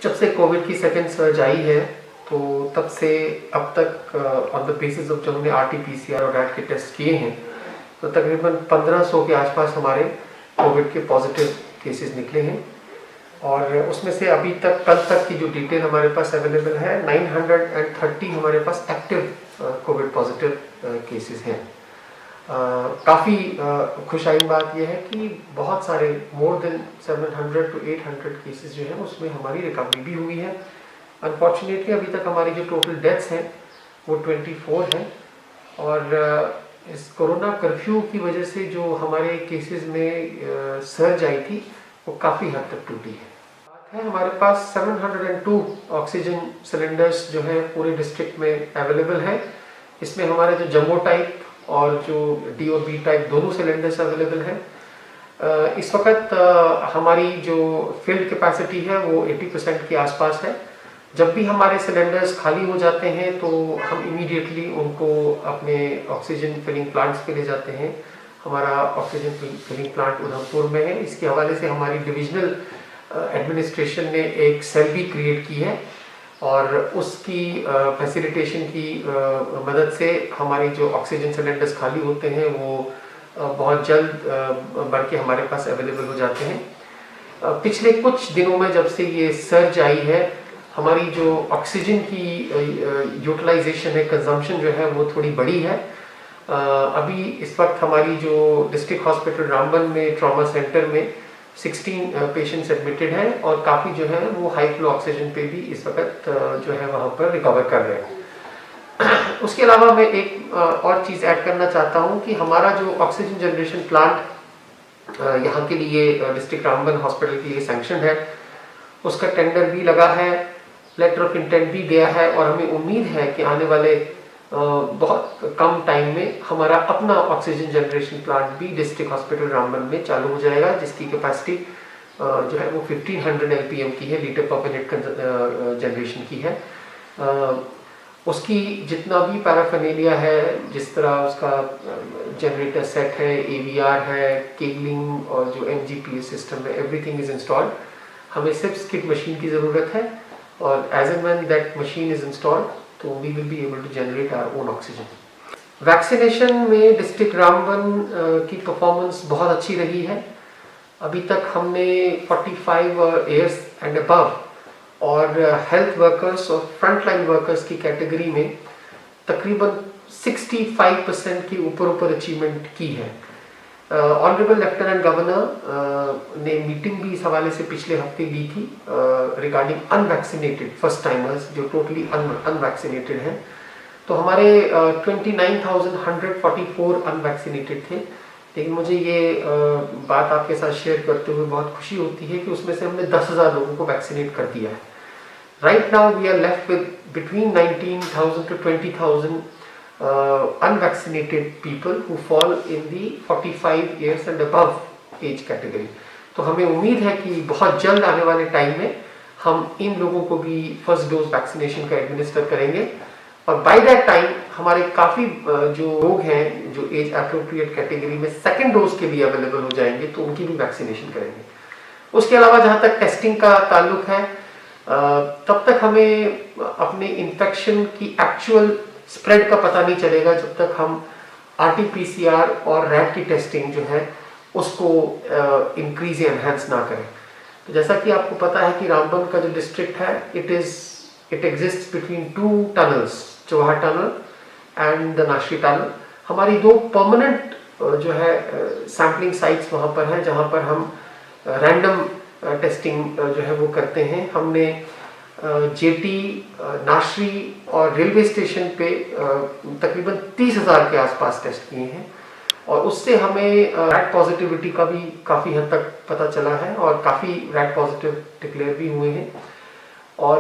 जब से कोविड की सेकेंड सर्ज आई है तो तब से अब तक ऑन द बेसिस ऑफ जो हमने RT-PCR और रैट के टेस्ट किए हैं तो तकरीबन 1500 के आसपास हमारे कोविड के पॉजिटिव केसेस निकले हैं। और उसमें से अभी तक कल तक की जो डिटेल हमारे पास अवेलेबल है 930 हमारे पास एक्टिव कोविड पॉजिटिव केसेस हैं। काफ़ी खुशाइन बात यह है कि बहुत सारे मोर देन 700 to 800 केसेस जो हैं उसमें हमारी रिकवरी भी हुई है। अनफॉर्चुनेटली अभी तक हमारी जो टोटल डेथ्स हैं वो 24 हैं और इस कोरोना कर्फ्यू की वजह से जो हमारे केसेस में सर्ज आई थी वो काफ़ी हद तक टूटी है। बात है हमारे पास 702 ऑक्सीजन सिलेंडर्स जो है पूरे डिस्ट्रिक्ट में अवेलेबल है। इसमें हमारे जो जम्बो टाइप और जो D और B टाइप दोनों सिलेंडर्स अवेलेबल हैं। इस वक्त हमारी जो फिल्ड कैपेसिटी है वो 80% के आसपास है। जब भी हमारे सिलेंडर्स खाली हो जाते हैं तो हम इमीडिएटली उनको अपने ऑक्सीजन फिलिंग प्लांट्स पे ले जाते हैं। हमारा ऑक्सीजन फिलिंग प्लांट उधमपुर में है। इसके हवाले से हमारी डिविजनल एडमिनिस्ट्रेशन ने एक सेल भी क्रिएट की है और उसकी फैसिलिटेशन की मदद से हमारी जो ऑक्सीजन सिलेंडर्स खाली होते हैं वो बहुत जल्द बढ़ के हमारे पास अवेलेबल हो जाते हैं। पिछले कुछ दिनों में जब से ये सर्ज आई है हमारी जो ऑक्सीजन की यूटिलाइजेशन है, कंजम्पशन जो है वो थोड़ी बढ़ी है। अभी इस वक्त हमारी जो डिस्ट्रिक्ट हॉस्पिटल रामबन में ट्रॉमा सेंटर में 16 पेशेंट्स एडमिटेड हैं और काफ़ी जो है वो हाई फ्लो ऑक्सीजन पे भी इस वक्त जो है वहाँ पर रिकवर कर रहे हैं। उसके अलावा मैं एक और चीज़ ऐड करना चाहता हूँ कि हमारा जो ऑक्सीजन जनरेशन प्लांट यहाँ के लिए डिस्ट्रिक्ट रामबन हॉस्पिटल के लिए सैंक्शन है, उसका टेंडर भी लगा है, लेटर ऑफ इंटेंट भी गया है और हमें उम्मीद है कि आने वाले बहुत कम टाइम में हमारा अपना ऑक्सीजन जनरेशन प्लांट भी डिस्ट्रिक्ट हॉस्पिटल रामबन में चालू हो जाएगा, जिसकी कैपेसिटी जो है वो 1500 LPM की है, लीटर पर मिनट जनरेशन की है। उसकी जितना भी पैराफर्नेलिया है, जिस तरह उसका जनरेटर सेट है, AVR है, केबलिंग और जो MGPS सिस्टम है, एवरीथिंग इज इंस्टॉल्ड। हमें सिर्फ स्किड मशीन की ज़रूरत है और as and when that machine is installed तो we will be able to generate our own oxygen. Vaccination में डिस्ट्रिक्ट रामबन की परफॉर्मेंस बहुत अच्छी रही है। अभी तक हमने 45 ईयर्स एंड अबव और हेल्थ वर्कर्स और फ्रंटलाइन वर्कर्स की कैटेगरी में तकरीबन 65% की ऊपर अचीवमेंट की है। ऑनरेबल लेफ्टिनेंट गवर्नर ने मीटिंग भी इस हवाले से पिछले हफ्ते ली थी रिगार्डिंग अनवैक्सीनेटेड फर्स्ट टाइमर्स जो टोटली अनवैक्सीनेटेड हैं। तो हमारे 29,144 अनवैक्सीनेटेड थे, लेकिन मुझे ये बात आपके साथ शेयर करते हुए बहुत खुशी होती है कि उसमें से हमने 10,000 लोगों को वैक्सीनेट कर दिया है। Right now we are left with between 19,000 to 20,000 unvaccinated people who fall in the 45 years and above age category। तो हमें उम्मीद है कि बहुत जल्द आने वाले टाइम में हम इन लोगों को भी फर्स्ट डोज वैक्सीनेशन का एडमिनिस्टर करेंगे और बाय दैट टाइम हमारे काफ़ी जो लोग हैं जो एज अप्रोप्रिएट कैटेगरी में सेकेंड डोज के लिए अवेलेबल हो जाएंगे तो उनकी भी वैक्सीनेशन करेंगे। उसके अलावा जहाँ तक टेस्टिंग का ताल्लुक है तब तक हमें अपने इन्फेक्शन की एक्चुअल स्प्रेड का पता नहीं चलेगा जब तक हम RT-PCR और रैट की टेस्टिंग जो है उसको इंक्रीज या एनहेंस ना करें। तो जैसा कि आपको पता है कि रामबन का जो डिस्ट्रिक्ट है it exists between 2 tunnels, Chauha tunnel and the Nashri tunnel. हमारी 2 परमानेंट जो है सैम्पलिंग साइट्स वहाँ पर हैं जहाँ पर हम रैंडम टेस्टिंग जो है वो करते हैं। हमने JT, नाशरी और रेलवे स्टेशन पे तकरीबन 30,000 के आसपास टेस्ट किए हैं और उससे हमें रैट पॉजिटिविटी का भी काफ़ी हद तक पता चला है और काफ़ी रैट पॉजिटिव डिक्लेयर भी हुए हैं। और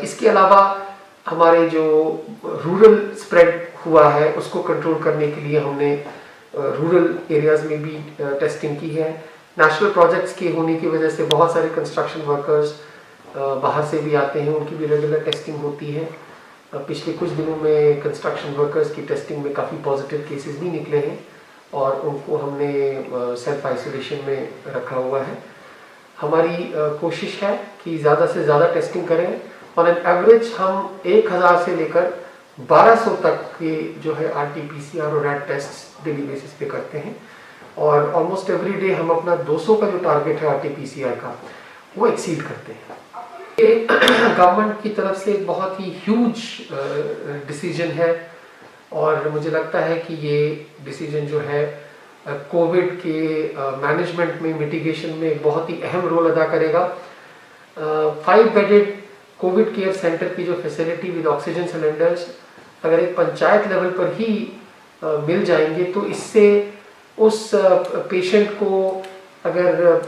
इसके अलावा हमारे जो रूरल स्प्रेड हुआ है उसको कंट्रोल करने के लिए हमने रूरल एरियाज़ में भी टेस्टिंग की है। नेशनल प्रोजेक्ट्स के होने की वजह से बहुत सारे कंस्ट्रक्शन वर्कर्स बाहर से भी आते हैं, उनकी भी रेगुलर टेस्टिंग होती है। पिछले कुछ दिनों में कंस्ट्रक्शन वर्कर्स की टेस्टिंग में काफ़ी पॉजिटिव केसेस भी निकले हैं और उनको हमने सेल्फ आइसोलेशन में रखा हुआ है। हमारी कोशिश है कि ज़्यादा से ज़्यादा टेस्टिंग करें। ऑन एन एवरेज हम 1000 से लेकर 1200 तक के जो है RT-PCR और रैट टेस्ट डेली बेसिस पे करते हैं, और ऑलमोस्ट एवरी डे हम अपना 200 का जो टारगेट है RT-PCR का वो एक्सीड करते हैं। ये गवर्नमेंट की तरफ से एक बहुत ही ह्यूज डिसीजन है, और मुझे लगता है कि ये डिसीजन जो है कोविड के मैनेजमेंट में, मिटिगेशन में एक बहुत ही अहम रोल अदा करेगा। 5 बेडेड कोविड केयर सेंटर की जो फैसिलिटी विद ऑक्सीजन सिलेंडर्स अगर एक पंचायत लेवल पर ही मिल जाएंगे, तो इससे उस पेशेंट को अगर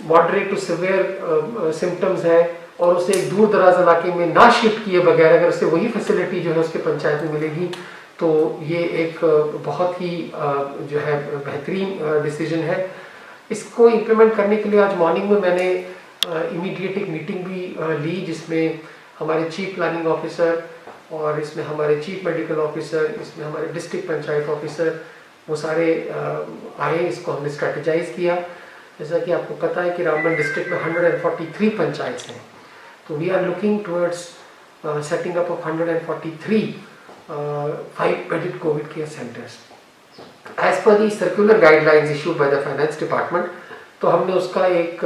मॉडरेट टू सिवियर सिम्टम्स है और उसे एक दूर दराज इलाके में ना शिफ्ट किए बगैर अगर उसे वही फैसिलिटी जो है उसके पंचायत में मिलेगी, तो ये एक बहुत ही जो है बेहतरीन डिसीजन है। इसको इम्प्लीमेंट करने के लिए आज मॉर्निंग में मैंने इमीडिएट एक मीटिंग भी ली, जिसमें हमारे चीफ प्लानिंग ऑफिसर और इसमें हमारे चीफ मेडिकल ऑफिसर, इसमें हमारे डिस्ट्रिक्ट पंचायत ऑफिसर, वो सारे आए। इसको हमने स्ट्रेटेजाइज किया। जैसा कि आपको पता है कि रामबन डिस्ट्रिक्ट में 143 पंचायत हैं, तो we are looking towards setting up of 143 5-bedded COVID care centers. As per the circular guidelines issued by the finance department, तो हमने उसका एक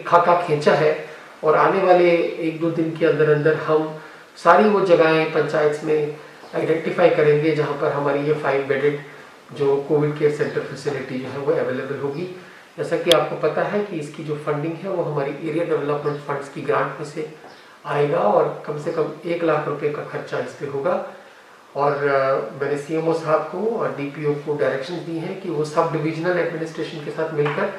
खाका खींचा है, और आने वाले 1-2 दिन के अंदर अंदर हम सारी वो जगहें पंचायत में आइडेंटिफाई करेंगे जहाँ पर हमारी ये 5-bedded जो कोविड केयर सेंटर फैसिलिटी जो है वो अवेलेबल होगी। जैसा कि आपको पता है कि इसकी जो फंडिंग है वो हमारी एरिया डेवलपमेंट फंड्स की ग्रांट में से आएगा, और कम से कम 1 लाख रुपए का खर्चा इस पर होगा। और मैंने CMO साहब को और DPO को डायरेक्शंस दी हैं कि वो सब डिविजनल एडमिनिस्ट्रेशन के साथ मिलकर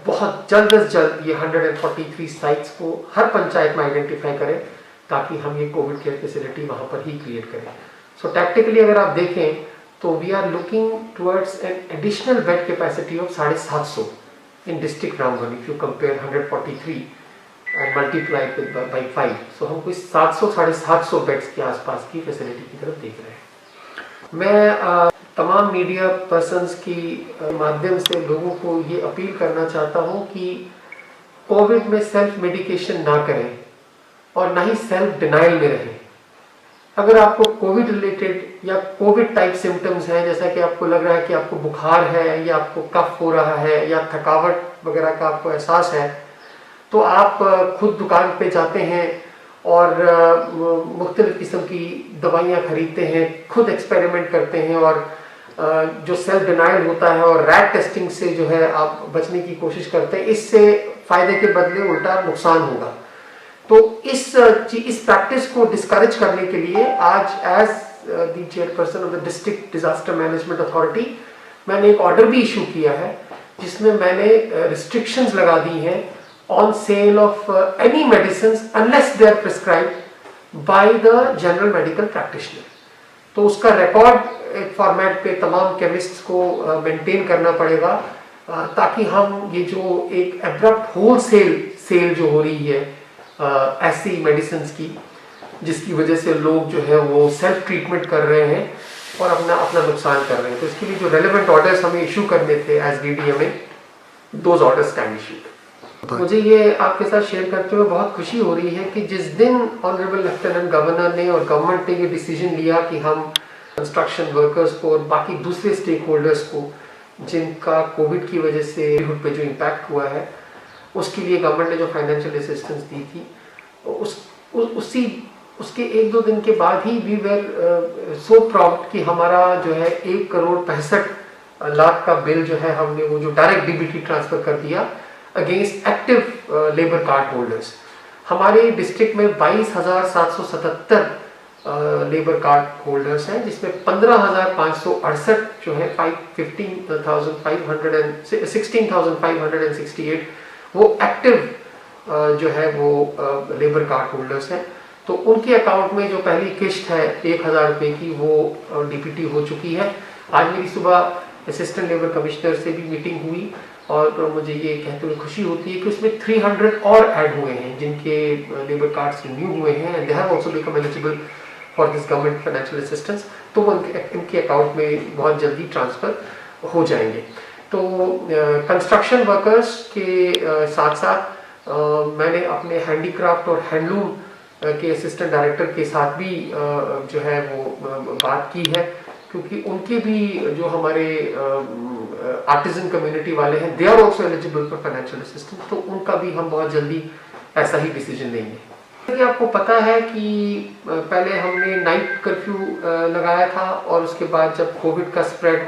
बहुत जल्द से जल्द ये 143 साइट्स को हर पंचायत में आइडेंटिफाई करें, ताकि हम ये कोविड केयर फैसिलिटी वहाँ पर ही क्रिएट करें। सो टैक्टिकली अगर आप देखें तो we are looking towards an additional bed capacity of 750 in district Ramban if you compare 143 and multiply it by 5, so हम कोई 700-750 बेड्स के आसपास की फैसिलिटी की तरफ देख रहे हैं। मैं तमाम मीडिया पर्सन्स की माध्यम से लोगों को ये अपील करना चाहता हूँ कि कोविड में सेल्फ मेडिकेशन ना करें और ना ही सेल्फ डिनाइल में रहें। अगर आपको कोविड रिलेटेड या कोविड टाइप सिम्टम्स हैं, जैसा कि आपको लग रहा है कि आपको बुखार है या आपको कफ हो रहा है या थकावट वगैरह का आपको एहसास है, तो आप खुद दुकान पे जाते हैं और मुख्तलिफ किस्म की दवाइयाँ खरीदते हैं, खुद एक्सपेरिमेंट करते हैं, और जो सेल्फ डिनाइल होता है और रैट टेस्टिंग से जो है आप बचने की कोशिश करते हैं, इससे फ़ायदे के बदले उल्टा नुकसान होगा। तो इस प्रैक्टिस को डिस्करेज करने के लिए आज as the chairperson of the district disaster management authority मैंने एक ऑर्डर भी इशू किया है, जिसमें मैंने रिस्ट्रिक्शंस लगा दी हैं on sale of any medicines unless they are prescribed by the general medical practitioner। तो उसका रिकॉर्ड एक फॉर्मेट पे तमाम केमिस्ट्स को मेंटेन करना पड़ेगा, ताकि हम ये जो एक एब्रप्ट होलसेल सेल जो हो रही है ऐसी मेडिसिन्स की, जिसकी वजह से लोग जो है वो सेल्फ ट्रीटमेंट कर रहे हैं और अपना नुकसान कर रहे हैं, तो इसके लिए जो रेलेवेंट ऑर्डर्स हमें इशू करने थे as DDMA, those orders stand issued. मुझे ये आपके साथ शेयर करते हुए बहुत खुशी हो रही है कि जिस दिन ऑनरेबल लेफ्टिनेंट गवर्नर ने और गवर्नमेंट ने ये डिसीजन लिया कि हम कंस्ट्रक्शन वर्कर्स को और बाकी दूसरे स्टेक होल्डर्स को जिनका कोविड की वजह से लाइवलीहुड पे जो इम्पैक्ट हुआ है, उसके लिए गवर्नमेंट ने जो फाइनेंशियल असिस्टेंस दी थी, उसके 1-2 दिन के बाद ही वी वेर सो प्राउड कि हमारा जो है 1,65,00,000 का बिल जो है हमने वो जो डायरेक्ट DBT ट्रांसफर कर दिया against active labour card holders. हमारे डिस्ट्रिक्ट में 22,777 लेबर कार्ड होल्डर्स हैं, जिसमें 15,568 जो है 16,568 वो एक्टिव जो है वो लेबर कार्ड होल्डर्स हैं। तो उनके अकाउंट में जो पहली किश्त है 1,000 रुपये की वो DBT हो चुकी है। आज मेरी सुबह असिस्टेंट लेबर कमिश्नर से भी मीटिंग हुई और मुझे ये कहते हुए खुशी होती है कि उसमें 300 और ऐड हुए हैं जिनके लेबर कार्ड्स रिन्यू हुए हैं and they have also become eligible for this government financial assistance. तो वो इनके अकाउंट में बहुत जल्दी ट्रांसफ़र हो जाएंगे। तो कंस्ट्रक्शन वर्कर्स के साथ साथ मैंने अपने हैंडीक्राफ्ट और हैंडलूम के असिस्टेंट डायरेक्टर के साथ भी जो है वो बात की है, क्योंकि उनके भी जो हमारे आर्टिजन कम्युनिटी वाले हैं, they are also eligible for financial assistance, तो उनका भी हम बहुत जल्दी ऐसा ही डिसीजन लेंगे। आपको पता है कि पहले हमने नाइट कर्फ्यू लगाया था और उसके बाद जब कोविड का स्प्रेड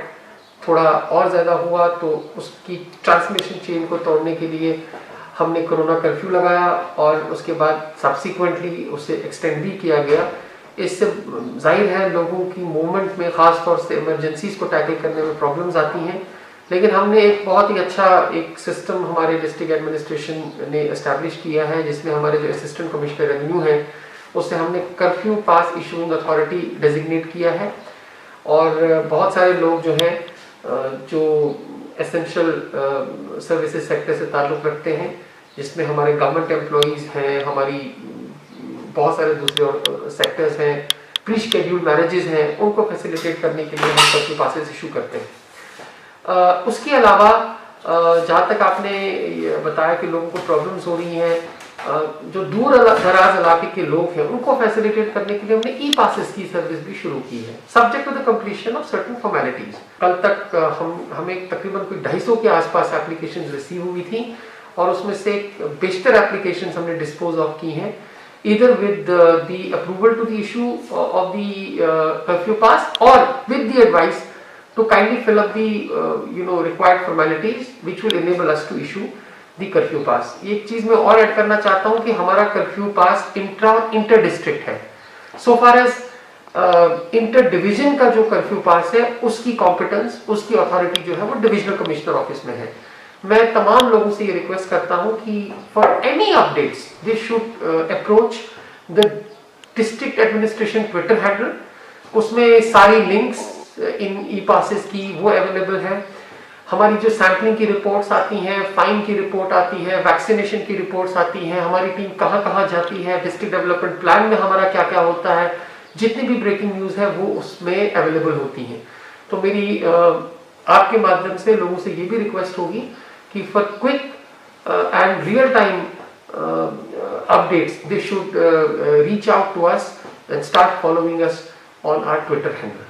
थोड़ा और ज़्यादा हुआ तो उसकी ट्रांसमिशन चेन को तोड़ने के लिए हमने कोरोना कर्फ्यू लगाया और उसके बाद सब्सिक्वेंटली उसे एक्सटेंड भी किया गया। इससे जाहिर है लोगों की मूवमेंट में, ख़ास तौर से इमरजेंसीज को टैकल करने में प्रॉब्लम्स आती हैं, लेकिन हमने एक बहुत ही अच्छा एक सिस्टम हमारे डिस्ट्रिक्ट एडमिनिस्ट्रेशन ने इस्टेब्लिश किया है, जिसमें हमारे जो असिस्टेंट कमिश्नर रेवेन्यू है उससे हमने curfew pass issuing authority designate किया है। और बहुत सारे लोग जो हैं जो एसेंशियल सर्विसेज सेक्टर से ताल्लुक़ रखते हैं, जिसमें हमारे गवर्नमेंट एम्प्लॉइज़ हैं, हमारी बहुत सारे दूसरे सेक्टर्स हैं, प्री शेड्यूल्ड मैरिजेज हैं, उनको फैसिलिटेट करने के लिए हम कर्फ्यू पासेस इशू करते हैं। उसके अलावा जहाँ तक आपने बताया कि लोगों को प्रॉब्लम्स हो रही हैं, जो दूर दराज इलाके के लोग हैं उनको फैसिलिटेट करने के लिए हमने ई पासेस की सर्विस भी शुरू की है, subject to the completion of certain formalities. कल तक हमें तकरीबन कोई 250 के आसपास एप्लीकेशंस रिसीव हुई थी और उसमें से बेशतर एप्लीकेशंस हमने डिस्पोज ऑफ की हैं, either with the approval to the issue of the curfew pass or with the advice to kindly fill up the required formalities which will enable us to issue the curfew pass। एक चीज मैं और add करना चाहता हूँ कि हमारा curfew pass inter district है। सो फार एज इंटर डिवीजन का जो कर्फ्यू पास है उसकी कॉम्पिटेंस, उसकी अथॉरिटी जो है वो डिविजनल कमिश्नर ऑफिस में है। मैं तमाम लोगों से ये रिक्वेस्ट करता हूं कि for any updates they should approach the district administration Twitter handle, उसमें सारी लिंक्स इन ई पासेस की वो अवेलेबल है। हमारी जो सैम्पलिंग की रिपोर्ट्स आती हैं, फाइन की रिपोर्ट आती है, वैक्सीनेशन की रिपोर्ट्स आती हैं, हमारी टीम कहाँ कहाँ जाती है, डिस्ट्रिक्ट डेवलपमेंट प्लान में हमारा क्या क्या होता है, जितनी भी ब्रेकिंग न्यूज़ है वो उसमें अवेलेबल होती हैं। तो मेरी आपके माध्यम से लोगों से ये भी रिक्वेस्ट होगी कि for quick and real time updates they should reach out to us and start following us on our Twitter handle।